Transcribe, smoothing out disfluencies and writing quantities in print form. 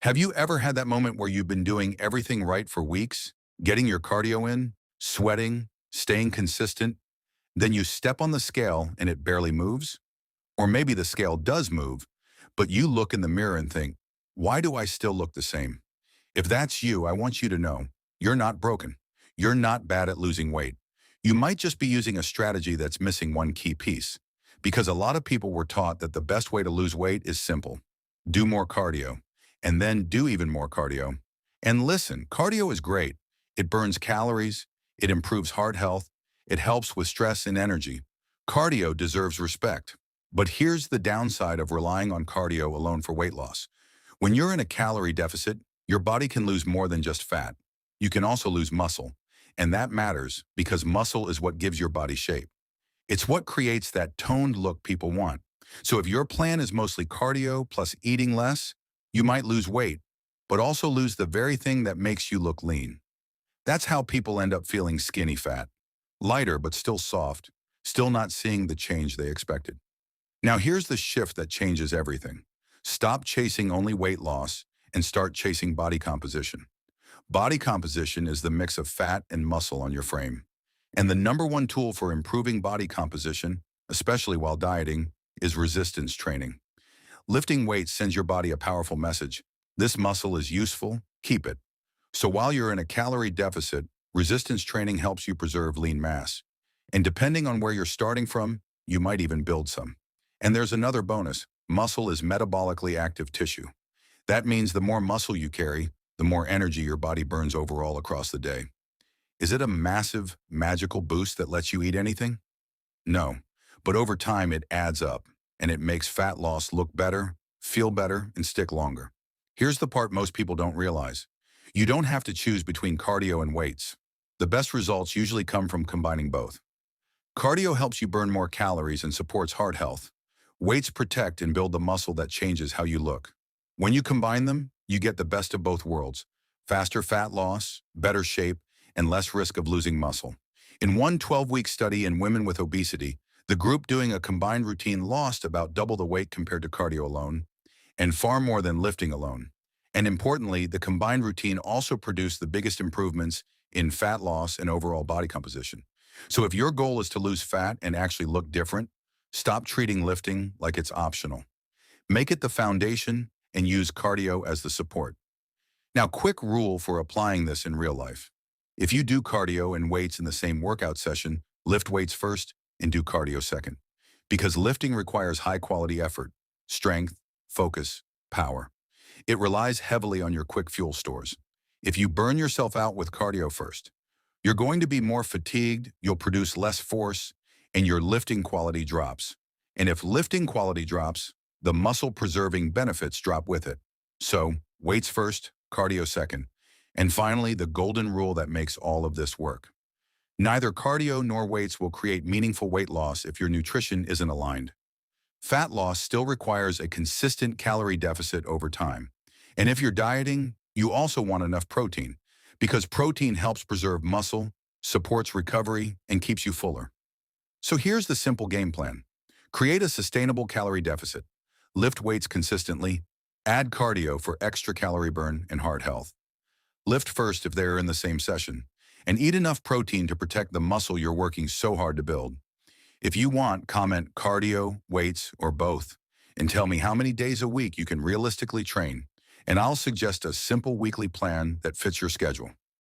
Have you ever had that moment where you've been doing everything right for weeks, getting your cardio in, sweating, staying consistent, then you step on the scale and it barely moves? Or maybe the scale does move, but you look in the mirror and think, why do I still look the same? If that's you, I want you to know you're not broken. You're not bad at losing weight. You might just be using a strategy that's missing one key piece. Because a lot of people were taught that the best way to lose weight is simple. Do more cardio, and then do even more cardio. And listen, cardio is great. It burns calories, it improves heart health, it helps with stress and energy. Cardio deserves respect. But here's the downside of relying on cardio alone for weight loss. When you're in a calorie deficit, your body can lose more than just fat. You can also lose muscle. And that matters because muscle is what gives your body shape. It's what creates that toned look people want. So if your plan is mostly cardio plus eating less, you might lose weight, but also lose the very thing that makes you look lean. That's how people end up feeling skinny fat, lighter but still soft, still not seeing the change they expected. Now here's the shift that changes everything. Stop chasing only weight loss and start chasing body composition. Body composition is the mix of fat and muscle on your frame. And the number one tool for improving body composition, especially while dieting, is resistance training. Lifting weights sends your body a powerful message. This muscle is useful, keep it. So while you're in a calorie deficit, resistance training helps you preserve lean mass. And depending on where you're starting from, you might even build some. And there's another bonus. Muscle is metabolically active tissue. That means the more muscle you carry, the more energy your body burns overall across the day. Is it a massive, magical boost that lets you eat anything? No, but over time it adds up, and it makes fat loss look better, feel better, and stick longer. Here's the part most people don't realize. You don't have to choose between cardio and weights. The best results usually come from combining both. Cardio helps you burn more calories and supports heart health. Weights protect and build the muscle that changes how you look. When you combine them, you get the best of both worlds. Faster fat loss, better shape, and less risk of losing muscle. In one 12-week study in women with obesity, the group doing a combined routine lost about double the weight compared to cardio alone, and far more than lifting alone. And importantly, the combined routine also produced the biggest improvements in fat loss and overall body composition. So if your goal is to lose fat and actually look different, stop treating lifting like it's optional. Make it the foundation and use cardio as the support. Now, quick rule for applying this in real life. If you do cardio and weights in the same workout session, lift weights first and do cardio second. Because lifting requires high-quality effort, strength, focus, power. It relies heavily on your quick fuel stores. If you burn yourself out with cardio first, you're going to be more fatigued, you'll produce less force, and your lifting quality drops. And if lifting quality drops, the muscle-preserving benefits drop with it. So, weights first, cardio second. And finally, the golden rule that makes all of this work. Neither cardio nor weights will create meaningful weight loss if your nutrition isn't aligned. Fat loss still requires a consistent calorie deficit over time. And if you're dieting, you also want enough protein, because protein helps preserve muscle, supports recovery, and keeps you fuller. So here's the simple game plan. Create a sustainable calorie deficit. Lift weights consistently. Add cardio for extra calorie burn and heart health. Lift first if they're in the same session, and eat enough protein to protect the muscle you're working so hard to build. If you want, comment cardio, weights, or both, and tell me how many days a week you can realistically train, and I'll suggest a simple weekly plan that fits your schedule.